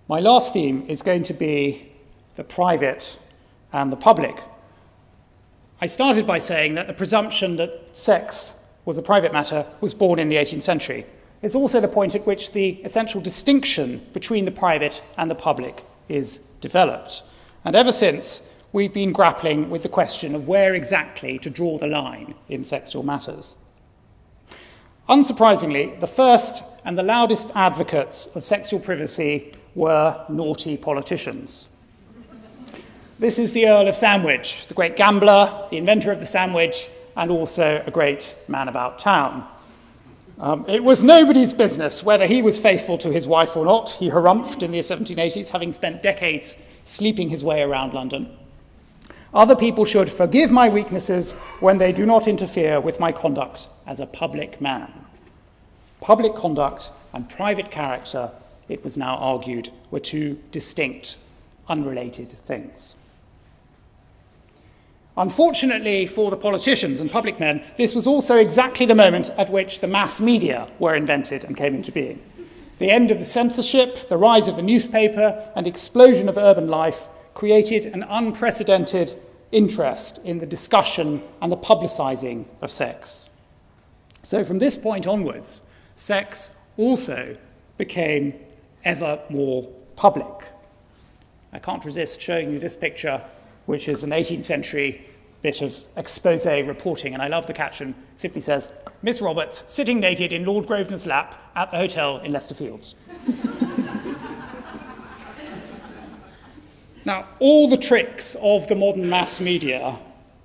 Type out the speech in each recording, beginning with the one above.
My last theme is going to be the private and the public. I started by saying that the presumption that sex was a private matter was born in the 18th century. It's also the point at which the essential distinction between the private and the public is developed. And ever since, we've been grappling with the question of where exactly to draw the line in sexual matters. Unsurprisingly, the first and the loudest advocates of sexual privacy were naughty politicians. This is the Earl of Sandwich, the great gambler, the inventor of the sandwich, and also a great man about town. It was nobody's business whether he was faithful to his wife or not. He harumphed in the 1780s, having spent decades sleeping his way around London. Other people should forgive my weaknesses when they do not interfere with my conduct as a public man. Public conduct and private character, it was now argued, were two distinct, unrelated things. Unfortunately for the politicians and public men, this was also exactly the moment at which the mass media were invented and came into being. The end of the censorship, the rise of the newspaper, and explosion of urban life created an unprecedented interest in the discussion and the publicising of sex. So from this point onwards, sex also became ever more public. I can't resist showing you this picture, which is an 18th century bit of expose reporting, and I love the caption. It simply says, "Miss Roberts sitting naked in Lord Grosvenor's lap at the hotel in Leicester Fields." Now, all the tricks of the modern mass media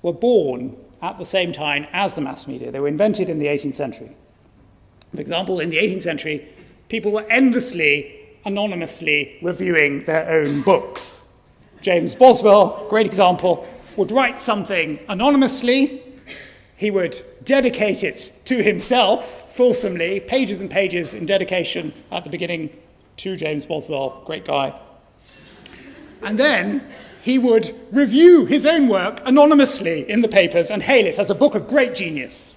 were born at the same time as the mass media. They were invented in the 18th century. For example, in the 18th century, people were endlessly, anonymously reviewing their own books. James Boswell, great example, would write something anonymously. He would dedicate it to himself, fulsomely, pages and pages in dedication at the beginning to James Boswell, great guy. And then he would review his own work anonymously in the papers and hail it as a book of great genius.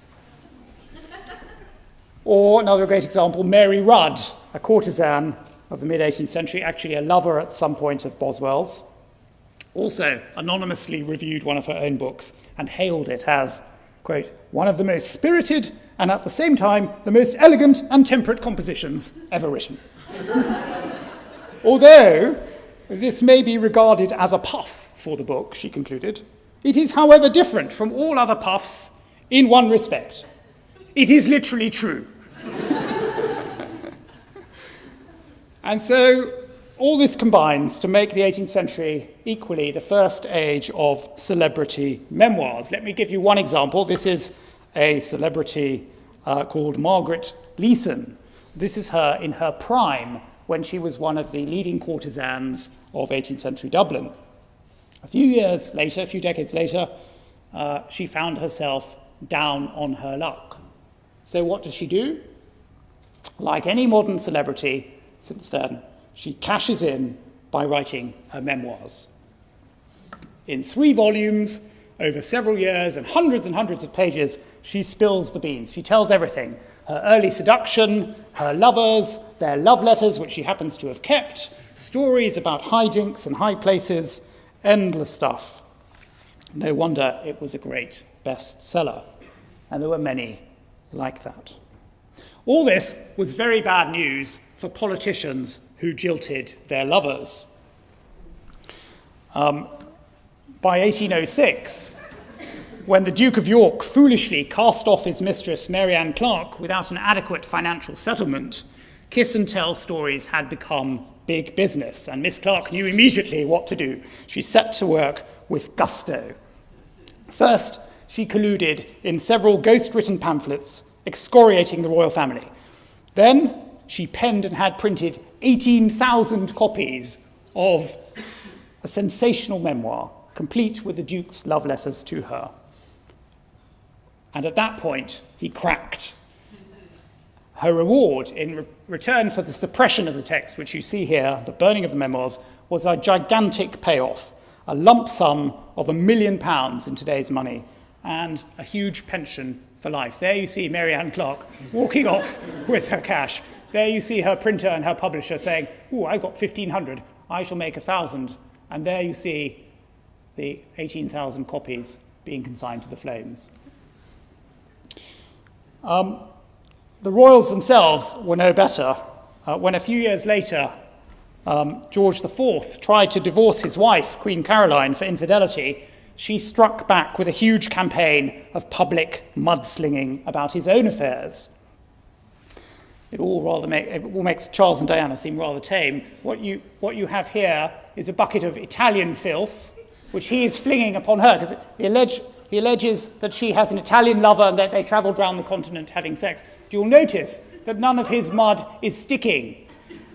Or another great example, Mary Rudd, a courtesan of the mid-18th century, actually a lover at some point of Boswell's, also anonymously reviewed one of her own books and hailed it as, quote, one of the most spirited and at the same time the most elegant and temperate compositions ever written. Although this may be regarded as a puff for the book, she concluded, it is, however, different from all other puffs in one respect. It is literally true. And so all this combines to make the 18th century equally the first age of celebrity memoirs. Let me give you one example. This is a celebrity called Margaret Leeson. This is her in her prime when she was one of the leading courtesans of 18th century Dublin. A few decades later, she found herself down on her luck. So what does she do? Like any modern celebrity since then, she cashes in by writing her memoirs. In 3 volumes, over several years and hundreds of pages, she spills the beans. She tells everything. Her early seduction, her lovers, their love letters, which she happens to have kept, stories about hijinks and high places, endless stuff. No wonder it was a great bestseller. And there were many like that. All this was very bad news for politicians who jilted their lovers. By 1806, when the Duke of York foolishly cast off his mistress, Mary Ann Clark, without an adequate financial settlement, kiss and tell stories had become big business, and Miss Clark knew immediately what to do. She set to work with gusto. First, she colluded in several ghost-written pamphlets excoriating the royal family. Then she penned and had printed 18,000 copies of a sensational memoir, complete with the Duke's love letters to her. And at that point, he cracked. Her reward in return for the suppression of the text, which you see here, the burning of the memoirs, was a gigantic payoff, a lump sum of £1 million in today's money, and a huge pension for life. There you see Mary Ann Clark walking off with her cash. There you see her printer and her publisher saying, "Ooh, I got 1,500, I shall make 1,000." And there you see the 18,000 copies being consigned to the flames. The royals themselves were no better. When a few years later, George IV tried to divorce his wife, Queen Caroline, for infidelity, she struck back with a huge campaign of public mudslinging about his own affairs. It all makes Charles and Diana seem rather tame. What you have here is a bucket of Italian filth, which he is flinging upon her, because he alleges that she has an Italian lover and that they travelled round the continent having sex. You'll notice that none of his mud is sticking.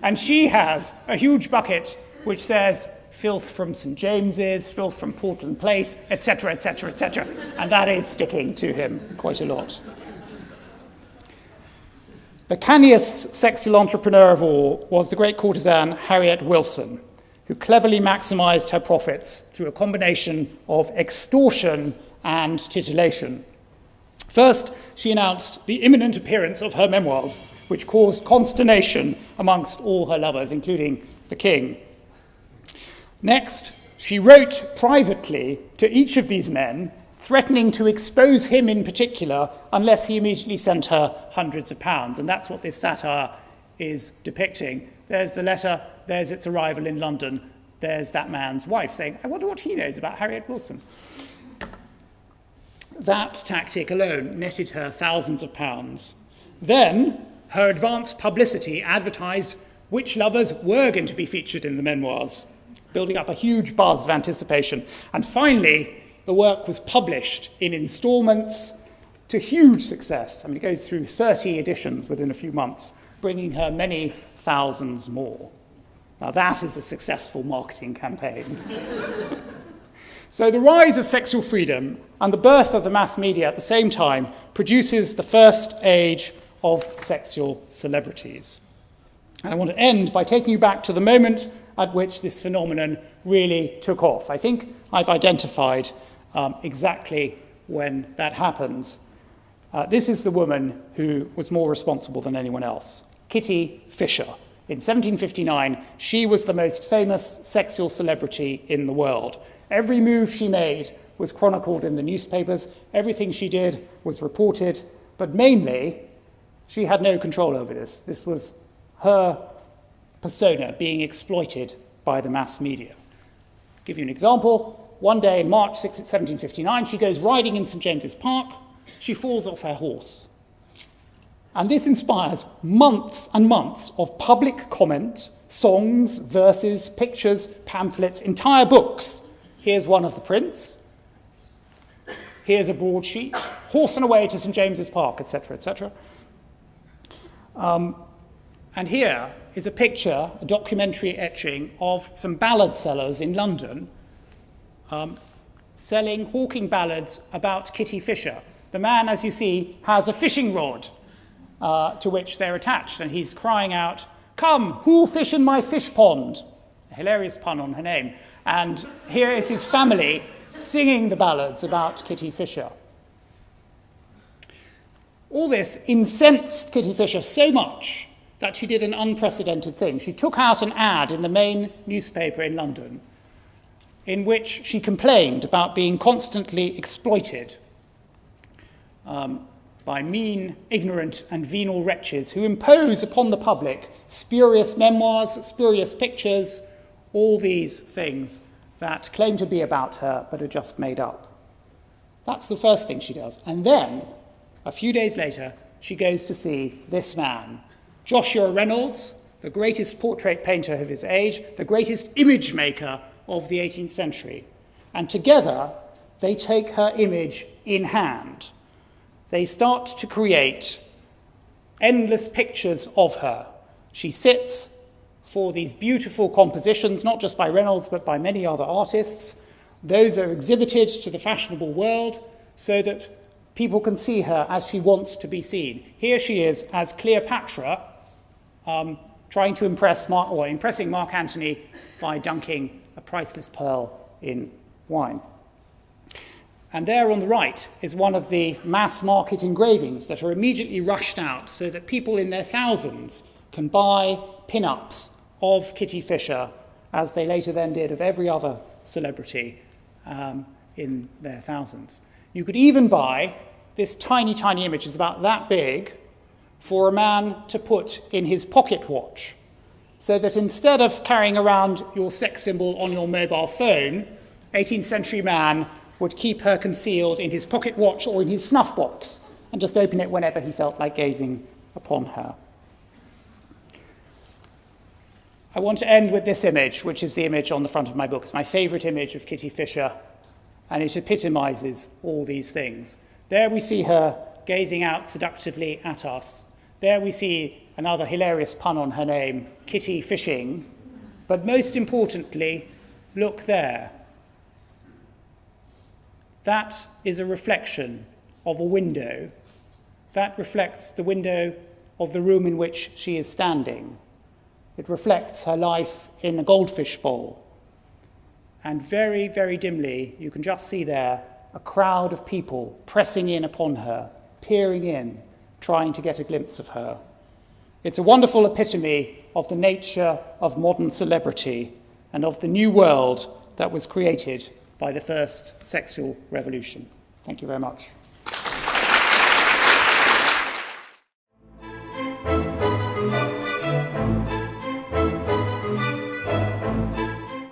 And she has a huge bucket which says filth from St. James's, filth from Portland Place, etc., etc., etc. And that is sticking to him quite a lot. The canniest sexual entrepreneur of all was the great courtesan Harriet Wilson, who cleverly maximised her profits through a combination of extortion and titillation. First, she announced the imminent appearance of her memoirs, which caused consternation amongst all her lovers, including the king. Next, she wrote privately to each of these men, threatening to expose him in particular unless he immediately sent her hundreds of pounds. And that's what this satire is depicting. There's the letter, there's its arrival in London, there's that man's wife saying, "I wonder what he knows about Harriet Wilson." That tactic alone netted her thousands of pounds. Then her advanced publicity advertised which lovers were going to be featured in the memoirs, building up a huge buzz of anticipation. And finally, the work was published in instalments to huge success. I mean, it goes through 30 editions within a few months, bringing her many thousands more. Now, that is a successful marketing campaign. So the rise of sexual freedom and the birth of the mass media at the same time produces the first age of sexual celebrities. And I want to end by taking you back to the moment at which this phenomenon really took off. I think I've identified exactly when that happens. This is the woman who was more responsible than anyone else, Kitty Fisher. In 1759, she was the most famous sexual celebrity in the world. Every move she made was chronicled in the newspapers. Everything she did was reported. But mainly, she had no control over this. This was her persona being exploited by the mass media. I'll give you an example. One day in March 1759, she goes riding in St. James's Park. She falls off her horse. And this inspires months and months of public comment, songs, verses, pictures, pamphlets, entire books. Here's one of the prints. Here's a broadsheet. Horse and away to St. James's Park, etc., etc. And here is a picture, a documentary etching of some ballad sellers in London hawking ballads about Kitty Fisher. The man, as you see, has a fishing rod to which they're attached, and he's crying out, "Come, who'll fish in my fish pond?" A hilarious pun on her name. And here is his family singing the ballads about Kitty Fisher. All this incensed Kitty Fisher so much that she did an unprecedented thing. She took out an ad in the main newspaper in London in which she complained about being constantly exploited by mean, ignorant, and venal wretches who impose upon the public spurious memoirs, spurious pictures, all these things that claim to be about her but are just made up. That's the first thing she does. And then, a few days later, she goes to see this man, Joshua Reynolds, the greatest portrait painter of his age, the greatest image maker of the 18th century. And together, they take her image in hand. They start to create endless pictures of her. She sits for these beautiful compositions, not just by Reynolds, but by many other artists. Those are exhibited to the fashionable world so that people can see her as she wants to be seen. Here she is as Cleopatra, trying to impressing Mark Antony by dunking a priceless pearl in wine. And there on the right is one of the mass market engravings that are immediately rushed out so that people in their thousands can buy pin-ups of Kitty Fisher, as they later then did of every other celebrity in their thousands. You could even buy this tiny, tiny image, it's about that big, for a man to put in his pocket watch, so that instead of carrying around your sex symbol on your mobile phone, 18th century man would keep her concealed in his pocket watch or in his snuff box and just open it whenever he felt like gazing upon her. I want to end with this image, which is the image on the front of my book. It's my favourite image of Kitty Fisher, and it epitomizes all these things. There we see her gazing out seductively at us. There we see another hilarious pun on her name, Kitty Fishing. But most importantly, look there. That is a reflection of a window. That reflects the window of the room in which she is standing. It reflects her life in a goldfish bowl. And very, very dimly, you can just see there a crowd of people pressing in upon her, peering in, trying to get a glimpse of her. It's a wonderful epitome of the nature of modern celebrity and of the new world that was created by the first sexual revolution. Thank you very much.